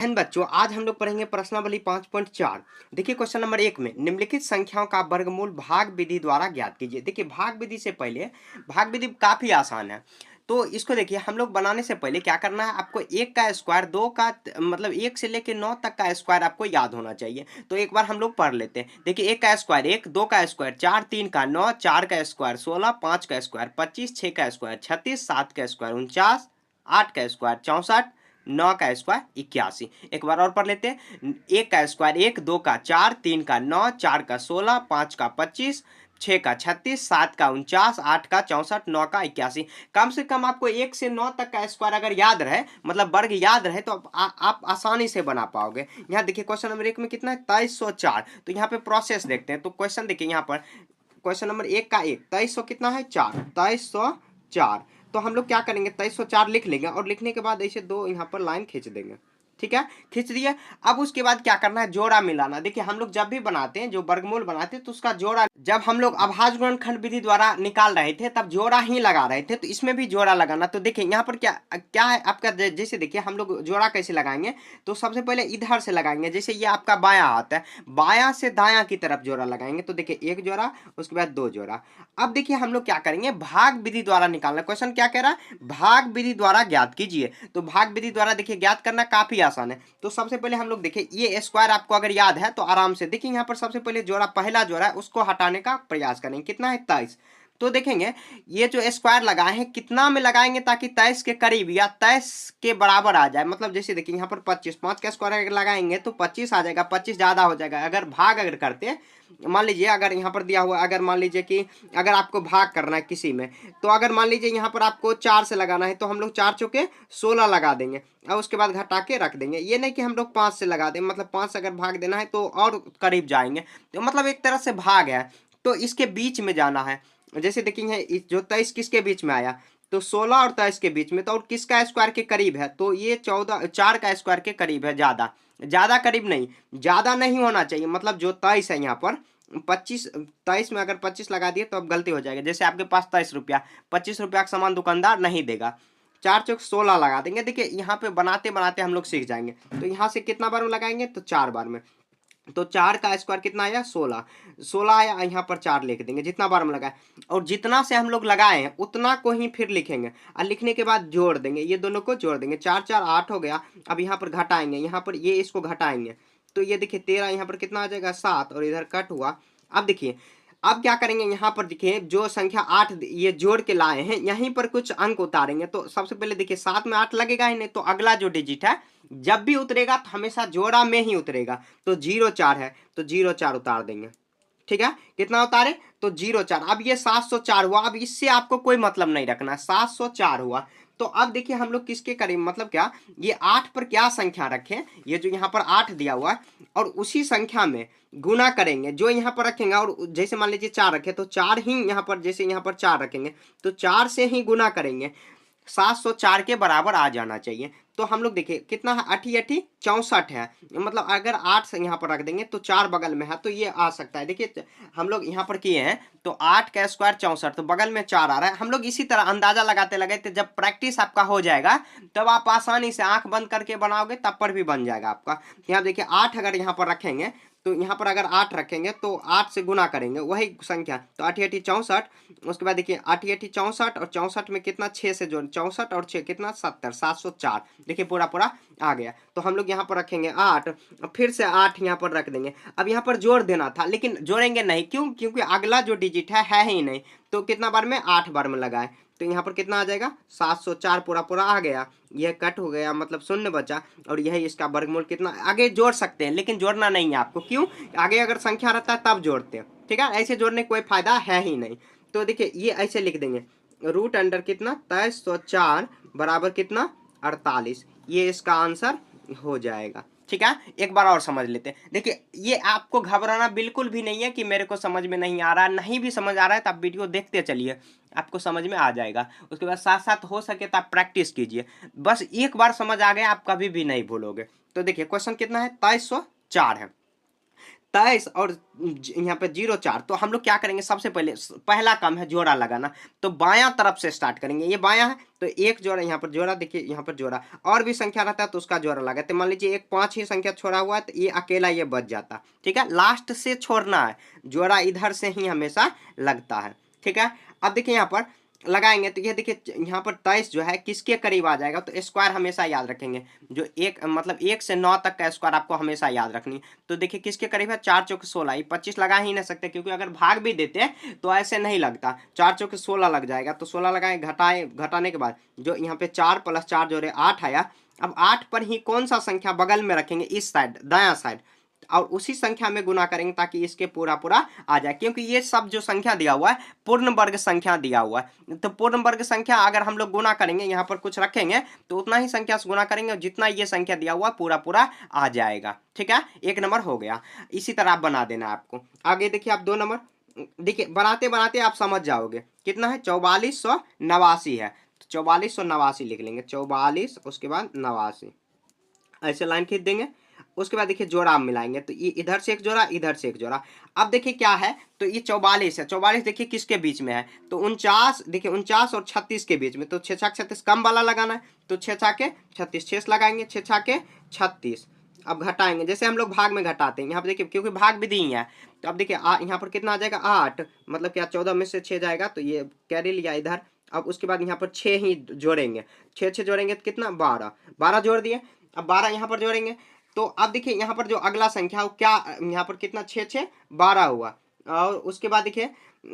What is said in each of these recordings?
बच्चों, आज हम लोग पढ़ेंगे प्रश्नावली 5.4। देखिए क्वेश्चन नंबर 1 में निम्नलिखित संख्याओं का वर्गमूल भाग विधि द्वारा ज्ञात कीजिए। देखिए भाग विधि से पहले, भाग विधि काफी आसान है। तो इसको देखिए, हम लोग बनाने से पहले क्या करना है, आपको 1 का स्क्वायर, 2 का मतलब 1 से लेके 9 तक का स्क्वायर आपको याद होना चाहिए। तो एक बार हम लोग पढ़ लेते हैं। देखिए 1 का स्क्वायर 1, 2 का स्क्वायर 4, 3 का 9, 4 का स्क्वायर 16, 5 का स्क्वायर 25, 6 का स्क्वायर 36, 7 का स्क्वायर 49, 8 का स्क्वायर 64, 9 का स्क्वायर 81। एक बार और पढ़ लेते हैं। 1 का स्क्वायर 1, 2 का 4, 3 का 9, 4 का 16, 5 का 25, 6 का 36, 7 का 49, 8 का 64, 9 का 81। कम से कम आपको 1 से 9 तक का स्क्वायर अगर याद रहे, मतलब वर्ग याद रहे, तो आप आसानी से बना पाओगे। यहाँ देखिए क्वेश्चन नंबर 1 में कितना है, 2304। तो यहाँ पे प्रोसेस देखते हैं। तो क्वेश्चन देखिए, यहाँ पर क्वेश्चन नंबर 1 का 1, 2300 कितना है 4, 2304। तो हम लोग क्या करेंगे, 2304 लिख लेंगे और लिखने के बाद ऐसे दो यहाँ पर लाइन खींच देंगे। ठीक है, खींच दिए। अब उसके बाद क्या करना है, जोड़ा मिलाना। देखिए हम लोग जब भी बनाते हैं, जो वर्गमूल बनाते हैं, तो उसका जोड़ा, जब हम लोग अभाज्य गुणनखंड विधि द्वारा निकाल रहे थे तब जोड़ा ही लगा रहे थे, तो इसमें भी जोड़ा लगाना। तो देखिए यहाँ पर क्या क्या है आपका, जैसे देखिए हम लोग जोड़ा कैसे लगाएंगे, तो सबसे पहले इधर से लगाएंगे। जैसे ये आपका बायां हाथ है, बायां से दायां की तरफ जोड़ा लगाएंगे। तो देखिए एक जोड़ा, उसके बाद दो जोड़ा। अब देखिए हम लोग क्या करेंगे, भाग विधि द्वारा निकालना। क्वेश्चन क्या कह रहा है, भाग विधि द्वारा ज्ञात कीजिए। तो भाग विधि द्वारा देखिए ज्ञात करना काफी आसान है। तो सबसे पहले हम लोग देखिए, ये स्क्वायर आपको अगर याद है तो आराम से देखिए, यहाँ पर सबसे पहले जोड़ा, पहला जोड़ा है उसको हटाने का प्रयास करेंगे। कितना है 23। तो देखेंगे ये जो स्क्वायर लगाए हैं कितना में लगाएंगे, ताकि 23 के करीब या 23 के बराबर आ जाए। मतलब जैसे देखिए यहाँ पर 25, 5 का स्क्वायर अगर लगाएंगे तो 25 आ जाएगा, 25 ज्यादा हो जाएगा। अगर भाग अगर करते, मान लीजिए अगर यहाँ पर दिया हुआ, अगर मान लीजिए कि अगर आपको भाग करना है किसी में, तो अगर मान लीजिए यहाँ पर आपको 4 से लगाना है, तो हम लोग 4 चौके 16 लगा देंगे और उसके बाद घटा के रख देंगे। ये नहीं कि हम लोग 5 से लगा दें, मतलब 5 से अगर भाग देना है तो और करीब जाएंगे। तो मतलब एक तरह से भाग है, तो इसके बीच में जाना है। जैसे देखिए जो 23 किसके बीच में आया, तो 16 और 23 के बीच में। तो और किसका स्क्वायर के करीब है, तो ये 14, 4 का स्क्वायर के करीब है। ज्यादा ज्यादा करीब नहीं, ज्यादा नहीं होना चाहिए। मतलब जो 23 है यहाँ पर 25, 23 में अगर 25 लगा दिए तो अब गलती हो जाएगी। जैसे आपके पास 23 रुपया, 25 रुपया का सामान दुकानदार नहीं देगा, 4 चौक 16 लगा देंगे। देखिए यहाँ पे बनाते बनाते हम लोग सीख जाएंगे। तो यहाँ से कितना बार में लगाएंगे, तो 4 बार में। तो 4 का स्क्वायर कितना आया, 16, 16 आया। यहाँ पर 4 लिख देंगे जितना बार में लगाए, और जितना से हम लोग लगाए हैं उतना को ही फिर लिखेंगे। और लिखने के बाद जोड़ देंगे, ये दोनों को जोड़ देंगे। 4 4 8 हो गया। अब यहाँ पर घटाएंगे, यहाँ पर ये इसको घटाएंगे। तो ये देखिए 13, यहाँ पर कितना आ जाएगा 7, और इधर कट हुआ। अब देखिए अब क्या करेंगे, यहाँ पर देखिए जो संख्या 8 ये जोड़ के लाए हैं, यहीं पर कुछ अंक उतारेंगे। तो सबसे पहले देखिए 7 में 8 लगेगा ही नहीं, तो अगला जो डिजिट है जब भी उतरेगा तो हमेशा जोड़ा में ही उतरेगा। तो 04 है, तो 04 उतार देंगे। ठीक है, कितना उतारे, तो 04। अब ये 704 हुआ। अब इससे आपको कोई मतलब नहीं रखना, 704 हुआ। तो अब देखिए हम लोग किसके करीब, मतलब क्या, ये 8 पर क्या संख्या रखें, ये जो यहाँ पर 8 दिया हुआ है, और उसी संख्या में गुना करेंगे जो यहाँ पर रखेंगे। और जैसे मान लीजिए 4 रखे, तो 4 ही यहाँ पर, जैसे यहाँ पर 4 रखेंगे तो 4 से ही गुना करेंगे। 704 के बराबर आ जाना चाहिए। तो हम लोग देखिए कितना है, 8 8 64 है। मतलब अगर 8 से यहाँ पर रख देंगे तो 4 बगल में है, तो ये आ सकता है। देखिए हम लोग यहाँ पर किए हैं, तो 8 का स्क्वायर 64, तो बगल में 4 आ रहा है। हम लोग इसी तरह अंदाजा लगाते लगाते, जब प्रैक्टिस आपका हो जाएगा तब आप आसानी से आंख बंद करके बनाओगे, तब पर भी बन जाएगा आपका। यहाँ देखिए 8 अगर यहाँ पर रखेंगे, तो यहाँ पर अगर 8 रखेंगे तो 8 से गुना करेंगे वही संख्या, तो 8 8 64। उसके बाद देखिए 8 8 64, और 64 में कितना 6 से जोड़, 64 और 6 कितना 70, 704। देखिए पूरा पूरा आ गया। तो हम लोग यहाँ पर रखेंगे 8, और फिर से 8 यहाँ पर रख देंगे। अब यहाँ पर जोड़ देना था, लेकिन जोड़ेंगे नहीं, क्यों, क्योंकि अगला जो डिजिट है ही नहीं। तो कितना बार में, 8 बार में लगाए। तो यहाँ पर कितना आ जाएगा, 704 पूरा पूरा आ गया। यह कट हो गया, मतलब शून्य बचा, और यही इसका वर्गमूल कितना। आगे जोड़ सकते हैं लेकिन जोड़ना नहीं है आपको, क्यों, आगे अगर संख्या रहता है तब जोड़ते हैं। ठीक है, ऐसे जोड़ने कोई फायदा है ही नहीं। तो देखिए ये ऐसे लिख देंगे, रूट अंडर कितना 2304 बराबर कितना 48। ये इसका आंसर हो जाएगा। ठीक है, एक बार और समझ लेते हैं। देखिए ये आपको घबराना बिल्कुल भी नहीं है कि मेरे को समझ में नहीं आ रहा है, नहीं भी समझ आ रहा है तो आप वीडियो देखते चलिए, आपको समझ में आ जाएगा। उसके बाद साथ साथ हो सके तो आप प्रैक्टिस कीजिए। बस एक बार समझ आ गया आप कभी भी नहीं भूलोगे। तो देखिए क्वेश्चन कितना है, 2304 है। 23 और यहाँ पे 0 4, तो हम लोग क्या करेंगे, सबसे पहले पहला काम है जोड़ा लगाना, तो बायां तरफ से स्टार्ट करेंगे। ये बायां है तो एक जोड़ा यहाँ पर जोड़ा, देखिए यहाँ पर जोड़ा, और भी संख्या रहता है तो उसका जोड़ा लगाते। मान लीजिए एक 5 ही संख्या छोड़ा हुआ है तो ये अकेला ये बच जाता। ठीक है, लास्ट से छोड़ना है, जोड़ा इधर से ही हमेशा लगता है। ठीक है, अब देखिए यहाँ पर लगाएंगे तो ये देखिए यहाँ पर 23 जो है किसके करीब आ जाएगा, तो स्क्वायर हमेशा याद रखेंगे, जो एक मतलब 1 से 9 तक का स्क्वायर आपको हमेशा याद रखनी। तो देखिए किसके करीब है, 4 चौके 16, ये 25 लगा ही नहीं सकते क्योंकि अगर भाग भी देते तो ऐसे नहीं लगता, 4 चौके 16 लग जाएगा। तो 16 लगाए, घटाने के बाद जो यहाँ पे 4 + 4 जोड़े 8 आया। अब 8 पर ही कौन सा संख्या बगल में रखेंगे, इस साइड दायां साइड, और उसी संख्या में गुना करेंगे ताकि इसके पूरा पूरा आ जाए, क्योंकि ये सब जो संख्या दिया हुआ है पूर्ण वर्ग संख्या दिया हुआ है। तो पूर्ण वर्ग संख्या अगर हम लोग गुना करेंगे, यहाँ पर कुछ रखेंगे तो उतना ही संख्या से गुना करेंगे और जितना ये संख्या दिया हुआ पूरा पूरा आ जाएगा। ठीक है, 1 नंबर हो गया। इसी तरह आप बना देना है आपको। आगे देखिए आप 2 नंबर, देखिए बनाते बनाते आप समझ जाओगे कितना है, 4489 है, तो 4489 लिख लेंगे, 44 उसके बाद 89, ऐसे लाइन खींच देंगे। उसके बाद देखिए जोड़ा आप मिलाएंगे तो ये इधर से एक जोड़ा, इधर से एक जोड़ा। अब देखिए क्या है, तो ये 44 है, 44 देखिए किसके बीच में है, तो 49, देखिए 49 और 36 के बीच में, तो 6 छक 36 कम वाला लगाना है, तो 6 छके 36, 6 लगाएंगे, 6 छके 36। अब घटाएंगे जैसे हम लोग भाग में घटाते हैं, यहाँ पे देखिए क्योंकि भाग विधि ही है, तो अब देखिए यहाँ पर कितना आ जाएगा 8, मतलब क्या 14 में से 6 जाएगा तो ये कैरी लिया इधर। अब उसके बाद यहाँ पर 6 ही जोड़ेंगे, 6 जोड़ेंगे तो कितना 12, 12 जोड़ दिए। अब 12 यहाँ पर जोड़ेंगे, तो अब देखिए यहाँ पर जो अगला संख्या हो क्या, यहाँ पर कितना 6 6 12 हुआ, और उसके बाद देखिए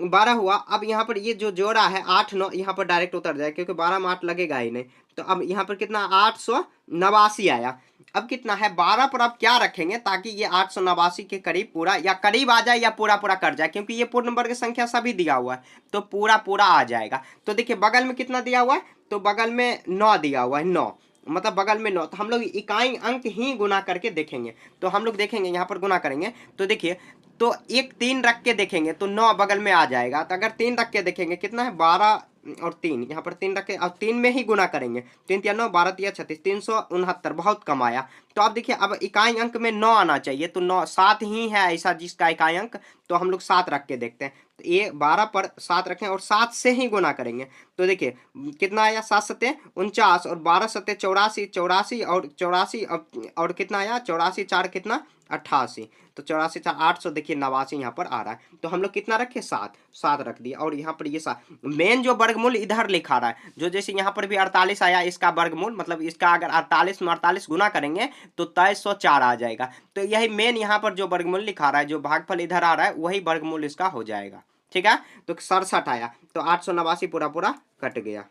12 हुआ। अब यहाँ पर ये जो जोड़ा है 8 9 यहाँ पर डायरेक्ट उतर जाए क्योंकि 12 में 8 लगेगा ही नहीं। तो अब यहाँ पर कितना 889 आया। अब कितना है 12 पर आप क्या रखेंगे ताकि ये 889 के करीब पूरा या करीब आ जाए या पूरा पूरा कर जाए, क्योंकि ये पूर्ण वर्ग संख्या सभी दिया हुआ है तो पूरा पूरा आ जाएगा। तो देखिए बगल में कितना दिया हुआ है, तो बगल में 9 दिया हुआ है, 9 मतलब बगल में 9, तो हम लोग इकाई अंक ही गुना करके देखेंगे। तो हम लोग देखेंगे यहाँ पर गुना करेंगे तो देखिए, तो एक 3 रख के देखेंगे तो 9 बगल में आ जाएगा। तो अगर 3 रख के देखेंगे कितना है 12 और 3, यहाँ पर 3 रख के और 3 में ही गुना करेंगे, 3 3 9 12 3 36, 369, बहुत कम आया। तो अब देखिए अब इकाई अंक में 9 आना चाहिए, तो 9 7 ही है ऐसा जिसका इकाई अंक, तो हम लोग 7 रख के देखते हैं। तो ये 12 पर 7 रखें और 7 से ही गुना करेंगे, तो देखिए कितना आया 7 सत्ते 49 और 12 सत्ते 84, 84 और 84 और कितना आया 84 4 कितना 88, तो 84 4 800, देखिए 89 यहाँ पर आ रहा है। तो हम लोग कितना रखे 7, 7 रख दिया। और यहाँ पर ये 7 मेन जो वर्गमूल इधर लिखा रहा है, जो जैसे यहाँ पर भी 48 आया, इसका वर्गमूल मतलब इसका अगर 48 में 48 गुना करेंगे तो 2304 आ जाएगा। तो यही मेन यहाँ पर जो वर्गमूल लिखा रहा है, जो भागफल इधर आ रहा है वही वर्गमूल इसका हो जाएगा। ठीक है, तो 67 आया, तो 889 पूरा पूरा कट गया।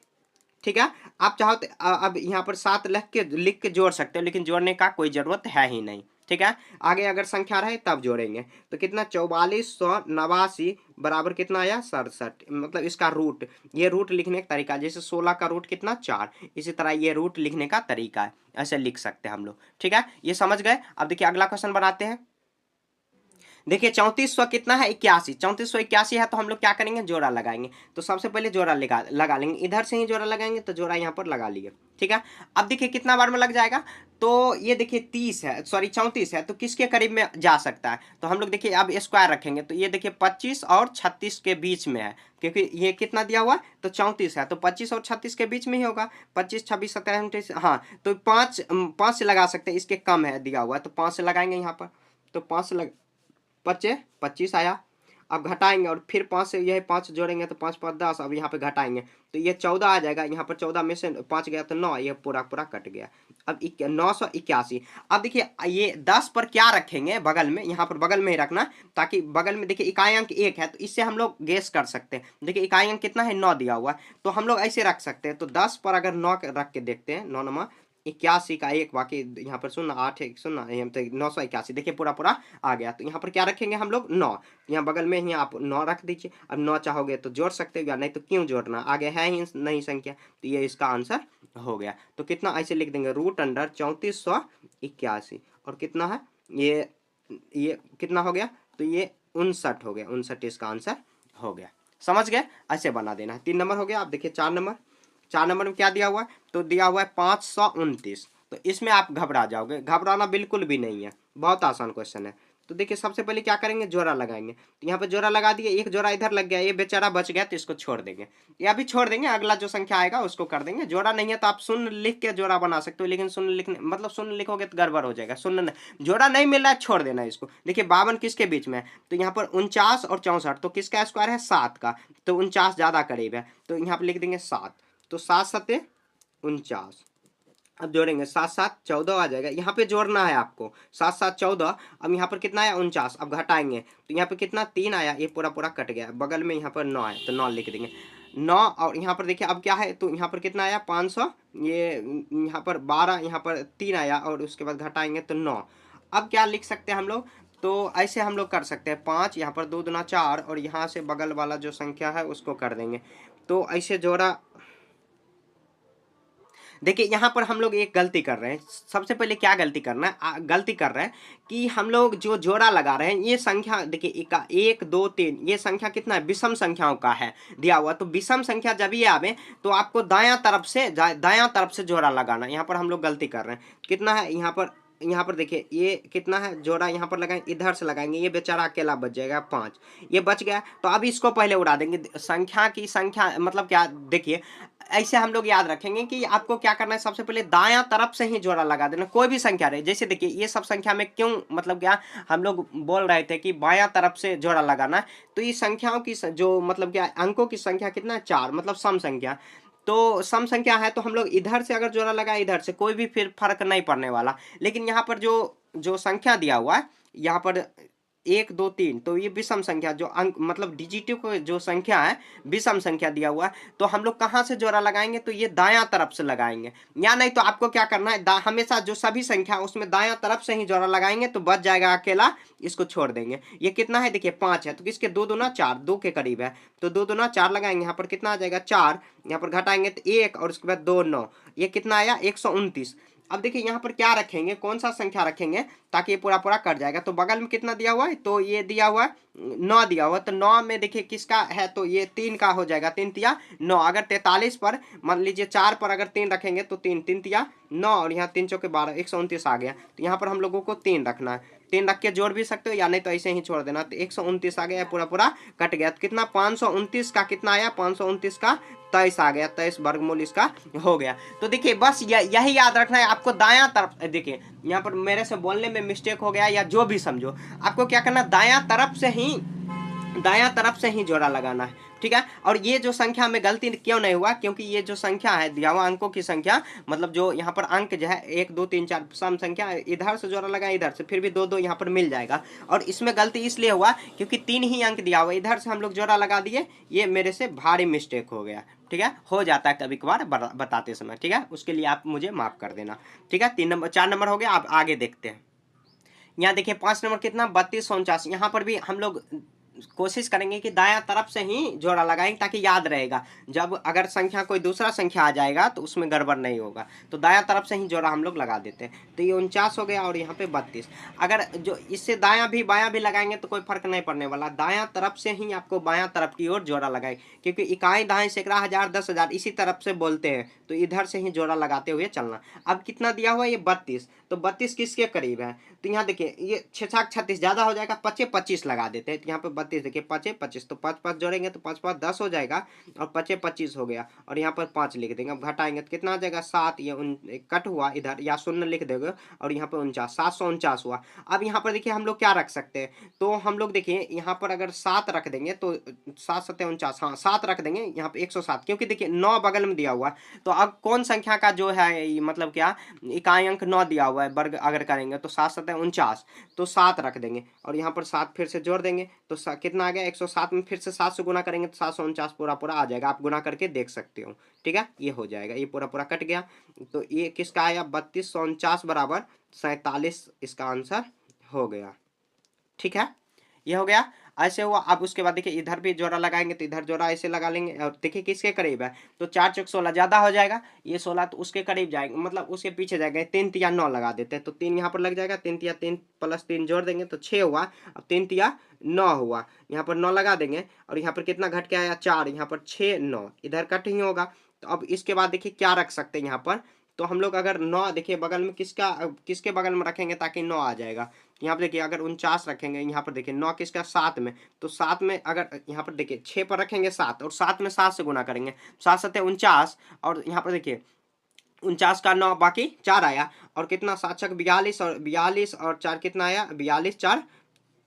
ठीक है, आप चाहो तो अब यहाँ पर 7 लिख के जोड़ सकते हो, लेकिन जोड़ने का कोई जरूरत है ही नहीं। ठीक है, आगे अगर संख्या रहे तब जोड़ेंगे, तो कितना 4489 बराबर कितना आया 67, मतलब इसका रूट, ये रूट लिखने का तरीका, जैसे 16 का रूट कितना 4, इसी तरह ये रूट लिखने का तरीका है, ऐसे लिख सकते हैं हम लोग। ठीक है, ये समझ गए। अब देखिए अगला क्वेश्चन बनाते हैं। देखिए 3400 कितना है 81, 3481 है, तो हम लोग क्या करेंगे जोड़ा लगाएंगे। तो सबसे पहले जोड़ा लगा लेंगे, इधर से ही जोड़ा लगाएंगे, तो जोड़ा यहाँ पर लगा लिए। ठीक है, अब देखिए कितना बार में लग जाएगा, तो ये देखिए 30 है, सॉरी 34 है, तो किसके करीब में जा सकता है, तो हम लोग देखिए अब स्क्वायर रखेंगे, तो ये देखिए 25 और 36 के बीच में है, क्योंकि ये कितना दिया हुआ तो 34 है, तो 25 और 36 के बीच में ही होगा, 25 26 27 28, हाँ तो 5 से लगा सकते हैं, इसके कम है दिया हुआ है, तो 5 से लगाएंगे यहाँ पर, तो 5 से लग 25 आया। अब घटाएंगे और फिर 5 से यही 5 जोड़ेंगे तो 5 5 10, अब यहाँ पे घटाएंगे तो ये 14 आ जाएगा, यहाँ पर 14 में से 5 गया तो 9, ये पूरा पूरा कट गया। अब 981। अब देखिए ये 10 पर क्या रखेंगे बगल में, यहाँ पर बगल में ही रखना, ताकि बगल में देखिए इकाई अंक 1 है, तो इससे हम लोग गेस कर सकते हैं। देखिए इकाई अंक कितना है 9 दिया हुआ है, तो हम लोग ऐसे रख सकते हैं। तो 10 पर अगर 9 रख के देखते हैं, 9 9 81 का 1, बाकी यहाँ पर 0 8 1 0, यहाँ पे 981, देखिए पूरा पूरा आ गया। तो यहाँ पर क्या रखेंगे हम लोग 9, यहाँ बगल में ही आप 9 रख दीजिए। अब 9 चाहोगे तो जोड़ सकते हो या नहीं तो क्यों जोड़ना, आगे है ही नहीं संख्या, तो ये इसका आंसर हो गया। तो कितना ऐसे लिख देंगे √अंडर 3481, और कितना है ये कितना हो गया, तो ये 59 हो गया, 59 इसका आंसर हो गया। समझ गए, ऐसे बना देना है। 3 नंबर हो गया। आप देखिए 4 नंबर, 4 नंबर में क्या दिया हुआ है, तो दिया हुआ है 529, तो इसमें आप घबरा जाओगे, घबराना बिल्कुल भी नहीं है, बहुत आसान क्वेश्चन है। तो देखिए सबसे पहले क्या करेंगे, जोड़ा लगाएंगे। तो यहाँ पे जोड़ा लगा दिए, एक जोड़ा इधर लग गया, ये बेचारा बच गया तो इसको छोड़ देंगे, या भी छोड़ देंगे, अगला जो संख्या आएगा उसको कर देंगे। जोड़ा नहीं है तो आप शून्य लिख के जोड़ा बना सकते हो, लेकिन शून्य लिखने मतलब शून्य लिखोगे तो गड़बड़ हो जाएगा। शून्य जोड़ा नहीं मिल रहा है, छोड़ देना इसको। देखिए 52 किसके बीच में है, तो यहाँ पर 49 और 64, तो किसका स्क्वायर है, 7 का, तो 49 ज्यादा करीब है, तो यहाँ पर लिख देंगे 7। तो 7 सत्ते 49। अब जोड़ेंगे 7 7 14 आ जाएगा, यहाँ पे जोड़ना है आपको 7 7 14। अब यहाँ पर कितना आया, 49। अब घटाएंगे तो यहाँ पे कितना 3 आया, ये पूरा पूरा कट गया, बगल में यहाँ पर 9 है तो 9 लिख देंगे 9। और यहाँ पर देखिए अब क्या है, तो यहाँ पर कितना आया 500, ये यहाँ पर 12, यहाँ पर 3 आया, और उसके बाद घटाएंगे तो 9। अब क्या लिख सकते हैं हम लोग, तो ऐसे हम लोग कर सकते हैं 5, यहाँ पर 2 दूना 4, और यहाँ से बगल वाला जो संख्या है उसको कर देंगे। तो ऐसे जोड़ा। देखिए यहाँ पर हम लोग एक गलती कर रहे हैं। सबसे पहले क्या गलती करना है, गलती कर रहे हैं कि हम लोग जो जोड़ा लगा रहे हैं, ये संख्या देखिए 1 2 3, ये संख्या कितना है, विषम संख्याओं का है दिया हुआ। तो विषम संख्या जब ये आवे तो आपको दायां तरफ से जोड़ा लगाना। यहाँ पर हम लोग गलती कर रहे हैं। कितना है यहाँ पर देखिए ये कितना है, जोड़ा यहाँ पर लगाएंगे, इधर से लगाएंगे, ये बेचारा अकेला बच जाएगा 5, ये बच गया। तो अब इसको पहले उड़ा देंगे, संख्या की संख्या मतलब क्या, देखिए ऐसे हम लोग याद रखेंगे कि आपको क्या करना है, सबसे पहले दायां तरफ से ही जोड़ा लगा देना, कोई भी संख्या रहे। जैसे देखिए ये सब संख्या में क्यों मतलब क्या हम लोग बोल रहे थे कि बायां तरफ से जोड़ा लगाना है, तो ये संख्याओं की जो मतलब क्या अंकों की संख्या कितना है, 4, मतलब सम संख्या। तो सम संख्या है तो हम लोग इधर से अगर जोड़ा लगाए, इधर से कोई भी फिर फर्क नहीं पड़ने वाला। लेकिन यहाँ पर जो जो संख्या दिया हुआ है, यहाँ पर 1 2 3, तो ये विषम संख्या जो अंक मतलब डिजिटिव को जो संख्या है, विषम संख्या दिया हुआ है, तो हम लोग कहाँ से जोड़ा लगाएंगे, तो ये दायां तरफ से लगाएंगे। या नहीं तो आपको क्या करना है, हमेशा जो सभी संख्या उसमें दायां तरफ से ही जोड़ा लगाएंगे, तो बच जाएगा अकेला, इसको छोड़ देंगे। ये कितना है, देखिए 5 है, तो किसके 2 दूना 4, 2 के करीब है, तो 2 दूना 4 लगाएंगे, यहाँ पर कितना आ जाएगा 4, यहाँ पर घटाएंगे तो 1, और उसके बाद 2 9, ये कितना आया 129। अब देखिए यहाँ पर क्या रखेंगे, कौन सा संख्या रखेंगे ताकि ये पूरा पूरा कट जाएगा। तो बगल में कितना दिया हुआ है, तो ये दिया हुआ है 9 दिया हुआ, तो 9 में देखिए किसका है, तो ये 3 का हो जाएगा, 3 तिया 9। अगर 43 पर मान लीजिए 4 पर अगर 3 रखेंगे तो 3 3 तिया 9, और यहाँ 3 चौके 12, 129 आ गया। तो यहाँ पर हम लोगों को 3 रखना है, 3 रख के जोड़ भी सकते हो, या नहीं तो ऐसे ही छोड़ देना। तो 129 आ गया, पूरा पूरा कट गया। तो कितना 529 का कितना आया, 529 का 23 आ गया, 23 वर्गमूल इसका हो गया। तो देखिए बस यही याद रखना है आपको, दायां तरफ। देखिए यहाँ पर मेरे से बोलने में मिस्टेक हो गया या जो भी समझो, आपको क्या करना, दायां तरफ से ही जोड़ा लगाना है, ठीक है। और ये जो संख्या में गलती क्यों नहीं हुआ, क्योंकि ये जो संख्या है दिया हुआ अंकों की संख्या, मतलब जो यहाँ पर अंक जो है 1 2 3 4 सम संख्या, इधर से जोड़ा लगा, इधर से फिर भी 2 2 यहाँ पर मिल जाएगा। और इसमें गलती इसलिए हुआ क्योंकि 3 ही अंक दिया हुआ, इधर से हम लोग जोड़ा लगा दिए, ये मेरे से भारी मिस्टेक हो गया, ठीक है। हो जाता है कभी कभार बताते समय, ठीक है, उसके लिए आप मुझे माफ कर देना, ठीक है। 4 नंबर हो गया। आप आगे देखते हैं। यहाँ देखिए 5 नंबर कितना 3249। यहाँ पर भी हम लोग कोशिश करेंगे कि दायां तरफ से ही जोड़ा लगाएंगे ताकि याद रहेगा, जब अगर संख्या कोई दूसरा संख्या आ जाएगा तो उसमें गड़बड़ नहीं होगा। तो दायां तरफ से ही जोड़ा हम लोग लगा देते हैं। तो ये 49 हो गया, और यहाँ पे 32। अगर जो इससे दायां भी बायां भी लगाएंगे तो कोई फर्क नहीं पड़ने वाला, दायां तरफ से ही आपको बायां तरफ की ओर जोड़ा लगाए, क्योंकि इकाई दहाई सैकड़ा हजार 10,000 इसी तरफ से बोलते हैं, तो इधर से ही जोड़ा लगाते हुए चलना। अब कितना दिया हुआ है, ये 32, तो 32 किसके करीब है, तो यहाँ देखिए ये 6 6 36 ज्यादा हो जाएगा, 25 25 लगा देते हैं। तो यहाँ पे 32 देखिए 5 25, तो 5 5 जोड़ेंगे तो 5 5 10 हो जाएगा, और 25 25 हो गया, और यहाँ पर 5 लिख देंगे। अब घटाएंगे तो कितना आ जाएगा 7, ये कट हुआ इधर, या शून्य लिख देंगे, और यहाँ पे 49, 749 हुआ। अब यहाँ पर देखिए हम लोग क्या रख सकते हैं, तो हम लोग देखिए यहाँ पर अगर 7 रख देंगे तो 7 7 49, हाँ 7 रख देंगे यहाँ पे 107, क्योंकि देखिए 9 बगल में दिया हुआ है। तो अब कौन संख्या का जो है मतलब क्या इकाई अंक 9 दिया हुआ है, वर्ग अगर करेंगे तो 7 7 49, तो 7 रख देंगे, और यहाँ पर 7 फिर से जोड़ देंगे, तो कितना आ गया 107 में फिर से 7 से गुना करेंगे तो 749 पूरा पूरा आ जाएगा। आप गुना करके देख सकते हो, ठीक है, ये हो जाएगा, ये पूरा पूरा कट गया। तो ये किसका आया 3249 बराबर 47, इसका आंसर हो गया, ठीक है, ये हो गया। ऐसे हुआ। अब उसके बाद देखिए इधर भी जोड़ा लगाएंगे, तो इधर जोड़ा ऐसे लगा लेंगे, और देखिए किसके करीब है, तो 4 चौक 16 ज्यादा हो जाएगा, ये 16 तो उसके करीब जाएगा, मतलब उसके पीछे जाएगा। 3 तिया 9 लगा देते हैं, तो 3 यहाँ पर लग जाएगा, 3 तिया 3 प्लस 3 जोड़ देंगे तो 6 हुआ। अब 3 तिया 9 हुआ, यहाँ पर 9 लगा देंगे, और यहाँ पर कितना घट के आया 4, यहाँ पर 6 9 इधर कट ही होगा। तो अब इसके बाद देखिए क्या रख सकते हैं यहाँ पर, तो हम लोग अगर 9 देखिए बगल में किसके बगल में रखेंगे ताकि 9 आ जाएगा। यहाँ पर देखिए अगर 49 रखेंगे, यहाँ पर देखिए 9 किसका 7 में, तो 7 में अगर यहाँ पर देखिए 6 पर रखेंगे 7 और 7 में 7 से गुना करेंगे, 7 7 49 और यहाँ पर देखिए 49 का 9 बाकी 4 आया और कितना 7 छक 42 और 4 कितना आया 42 4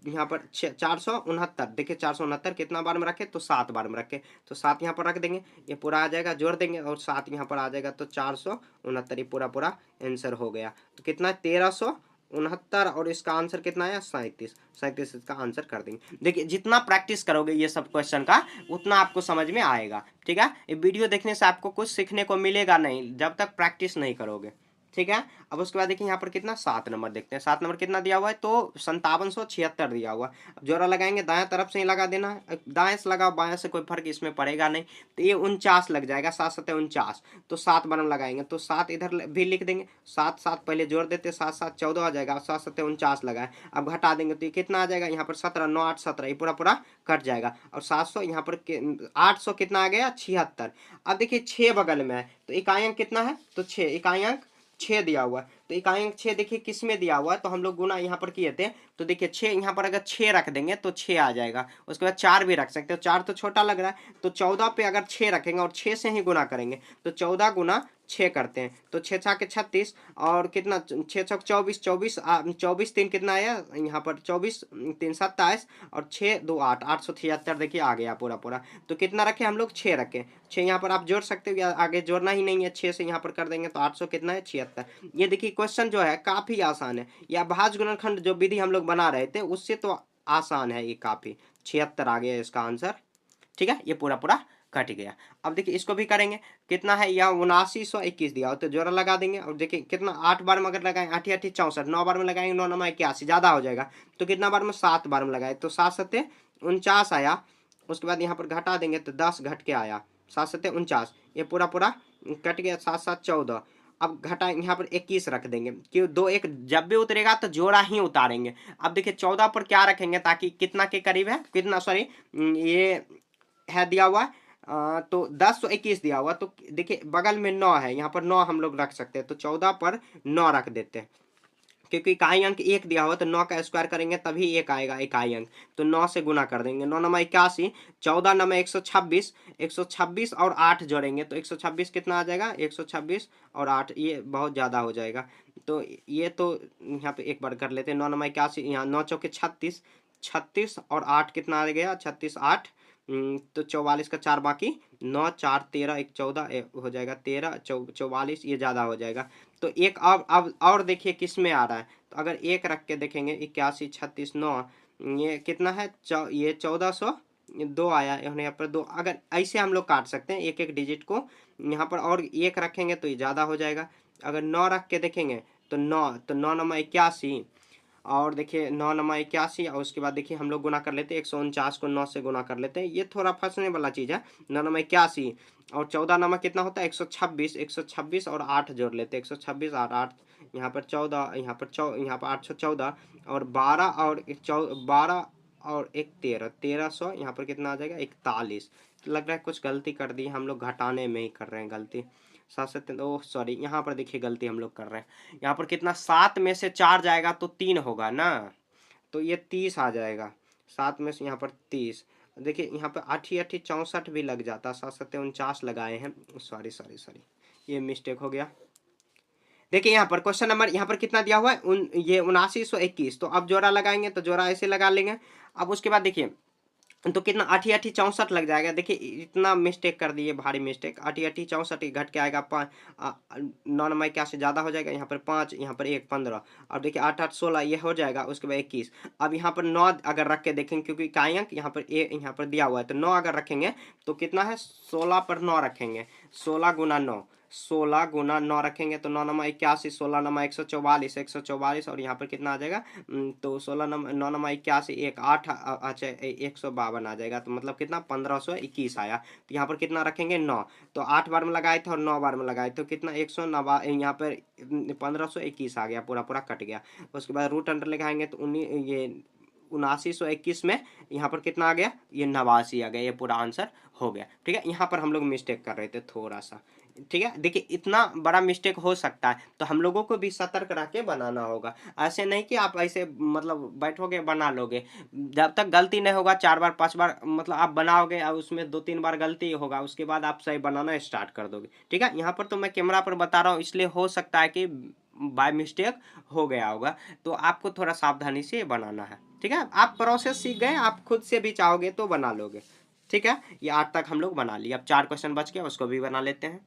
यहाँ पर 469। देखिए 469 कितना बार में रखे तो 7 बार में रखे, तो 7 यहाँ पर रख देंगे, ये पूरा आ जाएगा, जोड़ देंगे और 7 यहाँ पर आ जाएगा तो 469, ये पूरा पूरा आंसर हो गया। तो कितना 1369 और इसका आंसर कितना आया 37 इसका आंसर कर देंगे। देखिए जितना प्रैक्टिस करोगे ये सब क्वेश्चन का उतना आपको समझ में आएगा। ठीक है, ये वीडियो देखने से आपको कुछ सीखने को मिलेगा नहीं जब तक प्रैक्टिस नहीं करोगे। ठीक है, अब उसके बाद देखिए यहाँ पर कितना 7 नंबर देखते हैं, 7 नंबर कितना दिया हुआ है तो 5776 दिया हुआ है। अब जोड़ा लगाएंगे दाएं तरफ से ही लगा देना है, दाएं से लगाओ बाएं से कोई फर्क इसमें पड़ेगा नहीं, तो ये 49 लग जाएगा, 7 7 49, तो 7 बार में लगाएंगे तो 7 इधर भी लिख देंगे, 7 7 पहले जोड़ देते 7 7 14 आ जाएगा, 7 7 49 लगाए, अब घटा देंगे तो ये कितना आ जाएगा यहाँ पर 17 9 8 17, ये पूरा पूरा कट जाएगा और 700 यहाँ पर 800 कितना आ गया 76। अब देखिए 6 बगल में है तो इकाई अंक कितना है तो 6, इकाई अंक 6 दिया हुआ है, तो इकाई अंक 6 देखिए किस में दिया हुआ है तो हम लोग गुना यहाँ पर किए थे, तो देखिए 6 यहाँ पर अगर 6 रख देंगे तो 6 आ जाएगा, उसके बाद 4 भी रख सकते हो, 4 तो छोटा लग रहा है, तो 14 पे अगर 6 रखेंगे और 6 से ही गुना करेंगे तो 14 गुना 6 करते हैं, तो 6 छः के 36 और कितना 6 छः 24 24 3 कितना आया यहाँ पर 24 3 27 और 6 2 8 873 देखिए आ गया पूरा पूरा। तो कितना रखे हम लोग 6 रखे, 6 यहाँ पर आप जोड़ सकते हो या आगे जोड़ना ही नहीं है, 6 से यहाँ पर कर देंगे तो 800 कितना है 76। ये देखिए क्वेश्चन जो है काफी आसान है, या भाज्य गुणनखंड जो विधि हम लोग बना रहे थे उससे तो आसान है ये काफी, 76 आ गया इसका आंसर। ठीक है, ये पूरा पूरा कट गया। अब देखिए इसको भी करेंगे, कितना है यह 7921 दिया हो तो जोड़ा लगा देंगे और देखिए कितना 8 बार में अगर लगाएं 8 8 64, 9 बार में लगाएंगे 9 9 81 ज्यादा हो जाएगा, तो कितना बार में 7 बार में लगाए तो 7 7 49 आया, उसके बाद यहाँ पर घटा देंगे तो 10 घट के आया 7 7 49, ये पूरा पूरा कट गया, 7 7 14। अब घटा यहाँ पर 21 रख देंगे, क्यों 2 1 जब भी उतरेगा तो जोड़ा ही उतारेंगे। अब देखिए 14 पर क्या रखेंगे ताकि कितना के करीब है, कितना सॉरी ये है दिया हुआ है तो 1021 दिया हुआ, तो देखिए बगल में 9 है, यहाँ पर 9 हम लोग रख सकते हैं, तो 14 पर 9 रख देते हैं, क्योंकि इकाई अंक 1 दिया हुआ तो 9 का स्क्वायर करेंगे तभी 1 आएगा इकाई अंक, तो 9 से गुना कर देंगे, 9 9 81, 14 9 126, 126 और 8 जोड़ेंगे तो 126 कितना आ जाएगा 126 और 8, ये बहुत ज़्यादा हो जाएगा, तो ये तो यहाँ पे एक बार कर लेते हैं, 9 9 81, यहाँ 9 चौके 36, 36 और 8 कितना आ गया 36 8, तो 44 का 4 बाकी 9 4 13 1 14 हो जाएगा 13 44, ये ज़्यादा हो जाएगा। तो एक अब और देखिए किस में आ रहा है, तो अगर एक रख के देखेंगे 81 36 9, ये कितना है ये 1402 आया यहाँ पर 2, अगर ऐसे हम लोग काट सकते हैं एक एक डिजिट को, यहाँ पर और एक रखेंगे तो ये ज़्यादा हो जाएगा। अगर 9 रख के देखेंगे तो 9 9 81 और देखिए 9 9 81 और उसके बाद देखिए हम लोग गुना कर लेते हैं 149 को 9 से गुना कर लेते हैं, ये थोड़ा फंसने वाला चीज़ है। 9 9 81 और 14 नंबर कितना होता है 126 और 8 जोड़ लेते हैं 126 और 8, यहाँ पर 14 यहाँ पर 814 और 12 और 12 और 1 13 1300, यहाँ पर कितना आ जाएगा 41। लग रहा है कुछ गलती कर दी हम लोग, घटाने में ही कर रहे हैं गलती, 7 7 ओह सॉरी, यहाँ पर देखिए गलती हम लोग कर रहे हैं, यहाँ पर कितना 7 में से 4 जाएगा तो 3 होगा ना, तो ये 30 आ जाएगा, 7 में से यहाँ पर 30, देखिए यहाँ पर 8 8 64 भी लग जाता, 7 7 49 लगाए हैं, सॉरी सॉरी सॉरी ये मिस्टेक हो गया। देखिए यहाँ पर क्वेश्चन नंबर यहाँ पर कितना दिया हुआ है ये 7921, तो अब जोड़ा लगाएंगे तो जोड़ा ऐसे लगा लेंगे। अब उसके बाद देखिए तो कितना 8 8 64 लग जाएगा, देखिए इतना मिस्टेक कर दिए भारी मिस्टेक, 8 8 64 घट के आएगा 5 9 9 क्या से ज़्यादा हो जाएगा, यहाँ पर 5 यहाँ पर 1 15 और देखिए 8 8 16 ये हो जाएगा, उसके बाद 21। अब यहाँ पर 9 अगर रख के देखेंगे क्योंकि इकाई अंक यहाँ पर यहाँ पर दिया हुआ है, तो 9 अगर रखेंगे तो कितना है 16 पर 9 रखेंगे, 16 गुना 9, 16 गुना 9 रखेंगे तो 9 9 81, 16 9 144 144 और यहाँ पर कितना आ जाएगा तो 16 9 9 81 1 8 अच्छा 152 आ जाएगा, तो मतलब कितना 1521 आया। तो यहाँ पर कितना रखेंगे 9, तो 8 बार में लगाए थे और 9 बार में लगाए तो कितना 109 यहाँ पर 1521 आ गया, पूरा पूरा कट गया। उसके बाद रूट अंडर लगाएंगे तो ये 7921 में यहाँ पर कितना आ गया ये 89 आ गया, ये पूरा आंसर हो गया। ठीक है, यहाँ पर हम लोग मिस्टेक कर रहे थे थोड़ा सा, ठीक है, देखिए इतना बड़ा मिस्टेक हो सकता है, तो हम लोगों को भी सतर्क रह के बनाना होगा। ऐसे नहीं कि आप ऐसे मतलब बैठोगे बना लोगे, जब तक गलती नहीं होगा 4 बार 5 बार मतलब आप बनाओगे और उसमें 2-3 बार गलती होगा, उसके बाद आप सही बनाना स्टार्ट कर दोगे। ठीक है, यहाँ पर तो मैं कैमरा पर बता रहा हूँ, इसलिए हो सकता है कि बाय मिस्टेक हो गया होगा, तो आपको थोड़ा सावधानी से बनाना है। ठीक है, आप प्रोसेस सीख गए, आप खुद से भी चाहोगे तो बना लोगे। ठीक है, ये 8 तक हम लोग बना लिए, अब 4 क्वेश्चन बच गया, उसको भी बना लेते हैं।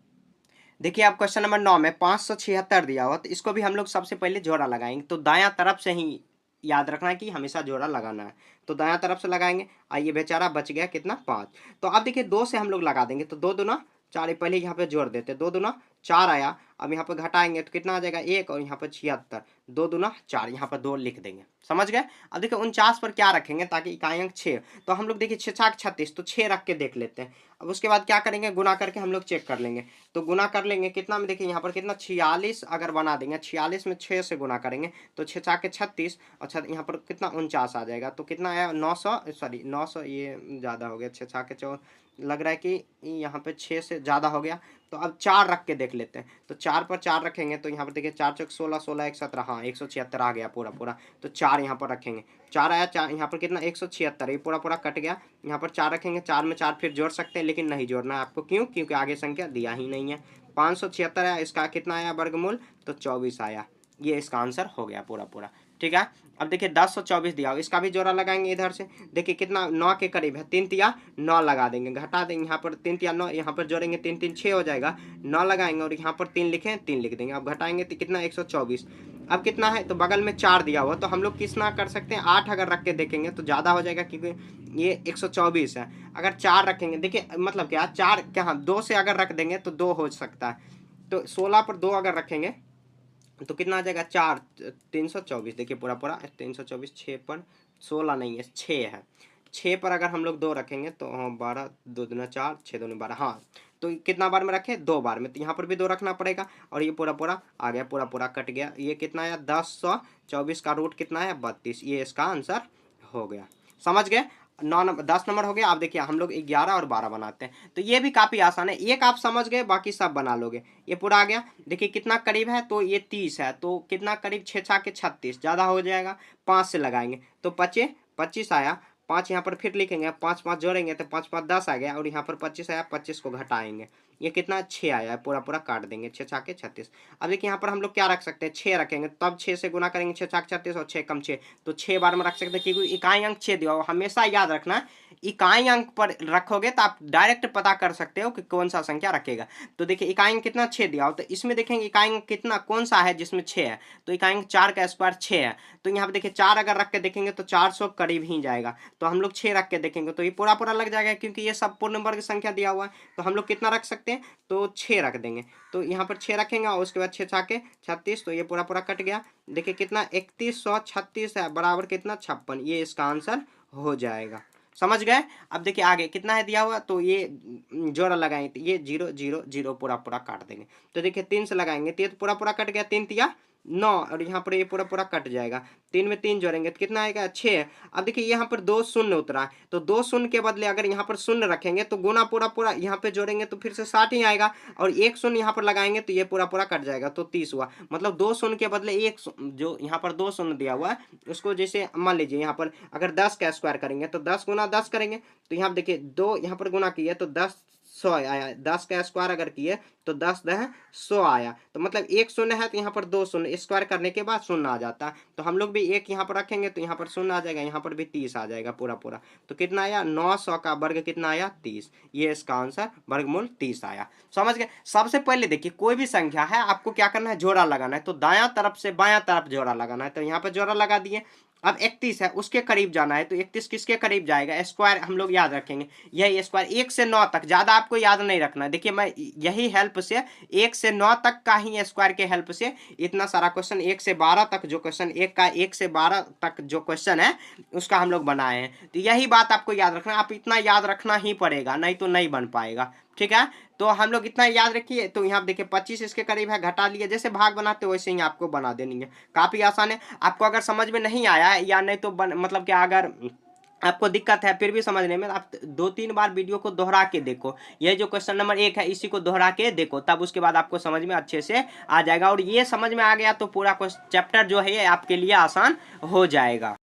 देखिए आप क्वेश्चन नंबर 9 में 576 दिया हुआ, तो इसको भी हम लोग सबसे पहले जोड़ा लगाएंगे, तो दायां तरफ से ही याद रखना है कि हमेशा जोड़ा लगाना है, तो दायां तरफ से लगाएंगे। आइए बेचारा बच गया कितना 5, तो अब देखिए 2 से हम लोग लगा देंगे, तो 2 दूना 4, पहले यहाँ पे जोड़ देते, 2 दूना 4 आया। अब यहाँ पर घटाएंगे तो कितना आ जाएगा 1, और यहाँ पर 76, 2 दूना 4, यहाँ पर 2 लिख देंगे। समझ गए। अब देखिए 49 पर क्या रखेंगे ताकि इकाई अंक 6, तो हम लोग देखिए 6 छाक 36, तो 6 रख के देख लेते हैं। अब उसके बाद क्या करेंगे, गुना करके हम लोग चेक कर लेंगे, तो गुना कर लेंगे कितना में, देखिए यहाँ पर कितना 46 अगर बना देंगे, 46 में 6 से गुना करेंगे तो 6 चाके 36, अच्छा यहाँ पर कितना 49 आ जाएगा, तो कितना आया 900, सॉरी 900 ये ज़्यादा हो गया, 6 चाके 4, लग रहा है कि यहाँ पे 6 से ज़्यादा हो गया। तो अब 4 रख के देख लेते हैं, तो 4 पर 4 रखेंगे, तो यहाँ पर देखिए 4 चौक 16, 16 1 17, हाँ 176 आ गया पूरा पूरा, तो 4 यहाँ पर रखेंगे, 4 आया, 4 यहाँ पर कितना 176, ये पूरा पूरा कट गया। यहाँ पर 4 रखेंगे, 4 में 4 फिर जोड़ सकते हैं, लेकिन नहीं जोड़ना है आपको, क्यों, क्योंकि आगे संख्या दिया ही नहीं है। 576 आया, इसका कितना आया वर्गमूल, तो 24 आया, ये इसका आंसर हो गया पूरा पूरा। ठीक है, अब देखिए 1024 दिया, इसका भी जोड़ा लगाएंगे इधर से, देखिए कितना 9 के करीब है, 3 तिया 9 लगा देंगे, घटा देंगे, यहाँ पर 3 तिया 9, यहाँ पर जोड़ेंगे 3 3 6 हो जाएगा, 9 लगाएंगे और यहाँ पर 3 लिखें, 3 लिख देंगे। अब घटाएंगे तो कितना 124, अब कितना है, तो बगल में 4 दिया हुआ, तो हम लोग कितना कर सकते हैं, 8 अगर रख के देखेंगे तो ज़्यादा हो जाएगा, क्योंकि ये 124 है। अगर 4 रखेंगे, देखिए मतलब क्या 4 क्या 2 से अगर रख देंगे तो 2 हो सकता है, तो 16 पर 2 अगर रखेंगे तो कितना आ जाएगा 4, 324, देखिए पूरा पूरा 324, 6 पर 16 नहीं है 6 है, 6 पर अगर हम लोग 2 रखेंगे तो हाँ 12, 2 दूना 4, 6 दूनी 12, हाँ तो कितना बार में रखे 2 बार में, तो यहाँ पर भी 2 रखना पड़ेगा, और ये पूरा पूरा आ गया, पूरा पूरा कट गया, ये कितना आया 1024 का रूट कितना है 32, ये इसका आंसर हो गया। समझ गए, 9 नंबर 10 नंबर हो गया। आप देखिए हम लोग 11 और 12 बनाते हैं, तो ये भी काफ़ी आसान है, एक आप समझ गए बाकी सब बना लोगे, ये पूरा आ गया। देखिए कितना करीब है, तो ये 30 है, तो कितना करीब 6 छा के 36, ज़्यादा हो जाएगा, 5 से लगाएंगे तो 25 आया, 5 यहाँ पर फिर लिखेंगे, 5 5 जोड़ेंगे तो 5 5 10 आ गया, और यहाँ पर 25 आया, 25 को घटाएंगे, ये कितना 6 आया है, पूरा पूरा काट देंगे, 6 छा के 36। अब देखिए यहाँ पर हम लोग क्या रख सकते हैं, 6 रखेंगे, तब 6 से गुना करेंगे, 6 छाक 36 और 6 कम 6, तो 6 बार में रख सकते हैं, क्योंकि इकाई अंक 6 दिया हो, हमेशा याद रखना इकाई अंक पर रखोगे तो आप डायरेक्ट पता कर सकते हो कि कौन सा संख्या रखेगा। तो देखिए इकाई अंक कितना 6 दिया हो, तो इसमें देखेंगे इकाई अंक कितना कौन सा है जिसमें 6 है, तो इकाई अंक 4 का स्क्वायर 6 है, तो यहाँ पे देखिए 4 अगर रख के देखेंगे तो 400 करीब ही जाएगा, तो हम लोग 6 रख के देखेंगे तो ये पूरा पूरा लग जाएगा, क्योंकि ये सब पूर्ण वर्ग संख्या दिया हुआ है, तो हम लोग कितना रख सकते हैं, तो 6 रख देंगे, तो यहाँ पर 6 रखेंगे और उसके बाद 6 छाके 36, तो ये पूरा पूरा कट गया। देखिए कितना 3136 है, बराबर कितना 56, ये इसका आंसर हो जाएगा। समझ गए। अब देखिए आगे कितना है दिया हुआ, तो ये जोड़ा लगाएंगे, तो ये 0 0 0 पूरा पूरा काट देंगे, तो देखिए 3 से लगाएंगे तो ये तो पूरा पूरा कट गया, 3 तिया 9, और यहाँ पर ये पूरा पूरा कट जाएगा, 3 में 3 जोड़ेंगे तो कितना आएगा 6। अब देखिए यहाँ पर 2 शून्य उतरा है, तो 2 शून्य के बदले अगर यहाँ पर शून्य रखेंगे तो गुना पूरा पूरा यहाँ पे जोड़ेंगे तो फिर से 60 ही आएगा, और 1 शून्य यहाँ पर लगाएंगे तो ये पूरा पूरा कट जाएगा, तो 30 हुआ, मतलब 2 शून्य के बदले 1 जो यहाँ पर 2 शून्य दिया हुआ है उसको, जैसे मान लीजिए यहाँ पर अगर 10 का स्क्वायर करेंगे तो 10 गुना 10 करेंगे, तो यहाँ देखिए 2 यहाँ पर गुना किए तो 10 100 आया, 10 का स्क्वायर अगर किए तो 10 10 100 आया, तो मतलब 1 शून्य है तो यहाँ पर 2 शून्य स्क्वायर करने के बाद शून्य आ जाता है, तो हम लोग भी 1 यहाँ पर रखेंगे तो यहाँ पर शून्य आ जाएगा, यहाँ पर भी 30 आ जाएगा पूरा पूरा, तो कितना आया 900 का वर्ग कितना आया 30, ये इसका आंसर वर्गमूल 30 आया। समझ गए। सबसे पहले देखिए कोई भी संख्या है आपको क्या करना है, जोड़ा लगाना है, तो दायां तरफ से बायां तरफ जोड़ा लगाना है, तो यहाँ पर जोड़ा लगा दिए। अब 31 है उसके करीब जाना है, तो 31 किसके करीब जाएगा, स्क्वायर हम लोग याद रखेंगे, यही स्क्वायर 1 से 9 तक, ज़्यादा आपको याद नहीं रखना है। देखिए मैं यही हेल्प से 1 से 9 तक का ही स्क्वायर के हेल्प से इतना सारा क्वेश्चन, 1 से 12 तक जो क्वेश्चन, 1 से 12 तक जो क्वेश्चन है उसका हम लोग बनाए हैं, तो यही बात आपको याद रखना, आप इतना याद रखना ही पड़ेगा, नहीं तो नहीं बन पाएगा। ठीक है, तो हम लोग इतना याद रखिए। तो यहाँ देखिए 25 इसके करीब है, घटा लिए, जैसे भाग बनाते हो वैसे ही आपको बना देनी है, काफ़ी आसान है। आपको अगर समझ में नहीं आया या नहीं तो मतलब क्या अगर आपको दिक्कत है फिर भी समझने में, आप 2-3 बार वीडियो को दोहरा के देखो। ये जो क्वेश्चन नंबर 1 है इसी को दोहरा के देखो, तब उसके बाद आपको समझ में अच्छे से आ जाएगा। और ये समझ में आ गया तो पूरा चैप्टर जो है ये आपके लिए आसान हो जाएगा।